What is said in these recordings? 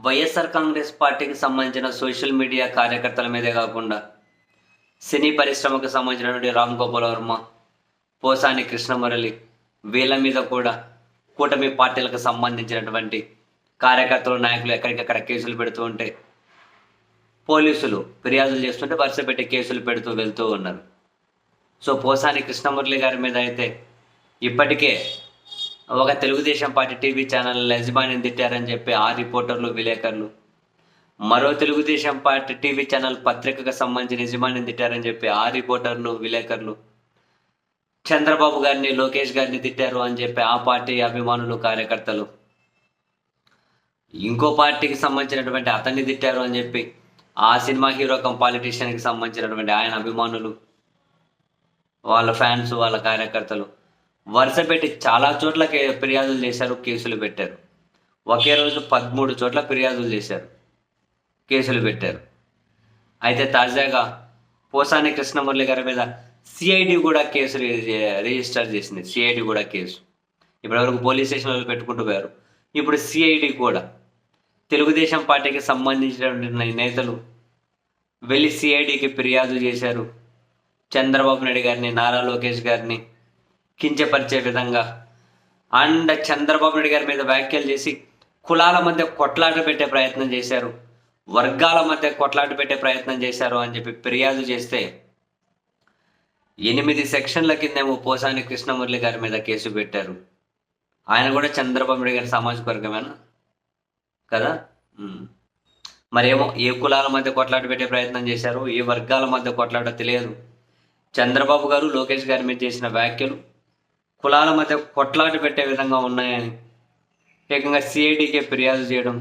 వైఎస్ఆర్ కాంగ్రెస్ పార్టీకి సంబంధించిన social media కార్యకర్తల మీదే కాకుండా సినీ పరిశ్రమకు సంబంధించినటువంటి రామ్ గోపాల్ వర్మ, పోసాని కృష్ణమురళి వీళ్ళ మీద కూడా కూటమి పార్టీలకు సంబంధించినటువంటి కార్యకర్తలు, నాయకులు ఎక్కడికక్కడ కేసులు పెడుతూ ఉంటే పోలీసులు ఫిర్యాదులు చేస్తుంటే వరుస పెట్టి కేసులు పెడుతూ వెళ్తూ ఉన్నారు. సో పోసాని కృష్ణమురళి గారి మీద అయితే ఇప్పటికే ఒక తెలుగుదేశం పార్టీ టీవీ ఛానల్ యజమానిని తిట్టారని చెప్పి ఆ రిపోర్టర్లు, విలేకరులు, మరో తెలుగుదేశం పార్టీ టీవీ ఛానల్ పత్రికకు సంబంధించిన యజమానిని తిట్టారని చెప్పి ఆ రిపోర్టర్లు, విలేకరులు, చంద్రబాబు గారిని, లోకేష్ గారిని తిట్టారు అని చెప్పి ఆ పార్టీ అభిమానులు, కార్యకర్తలు, ఇంకో పార్టీకి సంబంధించినటువంటి అతన్ని తిట్టారు అని చెప్పి ఆ సినిమా హీరో పాలిటీషియన్కి సంబంధించినటువంటి ఆయన అభిమానులు, వాళ్ళ ఫ్యాన్స్, వాళ్ళ కార్యకర్తలు వరుస పెట్టి చాలా చోట్ల ఫిర్యాదులు చేశారు, కేసులు పెట్టారు. ఒకే రోజు 13 చోట్ల ఫిర్యాదులు చేశారు, కేసులు పెట్టారు. అయితే తాజాగా పోసాని కృష్ణమురళి గారి మీద సిఐడి కూడా కేసు రిజిస్టర్ చేసింది. సిఐడి కూడా కేసు ఇప్పటివరకు పోలీస్ స్టేషన్లో పెట్టుకుంటూ పోయారు. ఇప్పుడు సిఐడి కూడా తెలుగుదేశం పార్టీకి సంబంధించినటువంటి నేతలు వెళ్ళి సిఐడికి ఫిర్యాదు చేశారు. చంద్రబాబు నాయుడు గారిని, నారా లోకేష్ గారిని కించపరిచే విధంగా అండ్ చంద్రబాబు నాయుడు గారి మీద వ్యాఖ్యలు చేసి కులాల మధ్య కొట్లాట పెట్టే ప్రయత్నం చేశారు, వర్గాల మధ్య కొట్లాట పెట్టే ప్రయత్నం చేశారు అని చెప్పి ఫిర్యాదు చేస్తే 8 సెక్షన్ల కిందేమో పోసాని కృష్ణమురళి గారి మీద కేసు పెట్టారు. ఆయన కూడా చంద్రబాబు నాయుడు గారి సామాజిక వర్గమేనా కదా? మరేమో ఏ కులాల మధ్య కొట్లాట పెట్టే ప్రయత్నం చేశారు, ఏ వర్గాల మధ్య కొట్లాట తెలియదు. చంద్రబాబు గారు, లోకేష్ గారి మీద చేసిన వ్యాఖ్యలు కులాల మధ్య కొట్లాట పెట్టే విధంగా ఉన్నాయని ఏకంగా సిఐడికే ఫిర్యాదు చేయడం,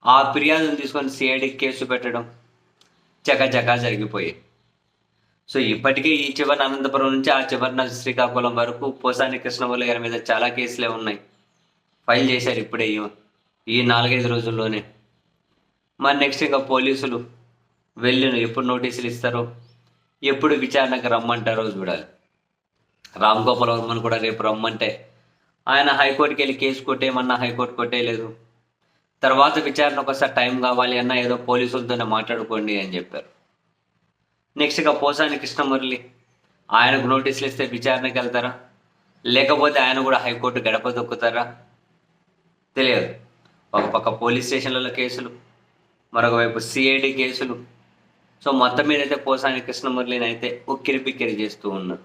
ఆ ఫిర్యాదును తీసుకొని సిఐడికి కేసు పెట్టడం చకచకా జరిగిపోయాయి. సో ఇప్పటికే ఈ చివరిన అనంతపురం నుంచి ఆ చివరిన శ్రీకాకుళం వరకు పోసాని కృష్ణమురళి గారి మీద చాలా కేసులే ఉన్నాయి, ఫైల్ చేశారు ఇప్పుడే ఈ 4-5 రోజుల్లోనే. మరి నెక్స్ట్ ఇంకా పోలీసులు వెళ్ళిన ఎప్పుడు నోటీసులు ఇస్తారో, ఎప్పుడు విచారణకు రమ్మంటారో చూడాలి. రామ్ గోపాల్ వర్మను కూడా రేపు రమ్మంటే ఆయన హైకోర్టుకి వెళ్ళి కేసు కొట్టేయమన్నా హైకోర్టు కొట్టేయలేదు. తర్వాత విచారణకు ఒకసారి టైం కావాలి అన్నా ఏదో పోలీసులతోనే మాట్లాడుకోండి అని చెప్పారు. నెక్స్ట్గా పోసాని కృష్ణమురళి ఆయనకు నోటీసులు ఇస్తే విచారణకి వెళ్తారా, లేకపోతే ఆయన కూడా హైకోర్టు గడప దొక్కుతారా తెలియదు. ఒక పక్క పోలీస్ స్టేషన్లలో కేసులు, మరొక వైపు సిఐడి కేసులు. సో మొత్తం మీద అయితే పోసాని కృష్ణమురళిని అయితే ఉక్కిరి బిక్కిరి చేస్తూ ఉన్నారు.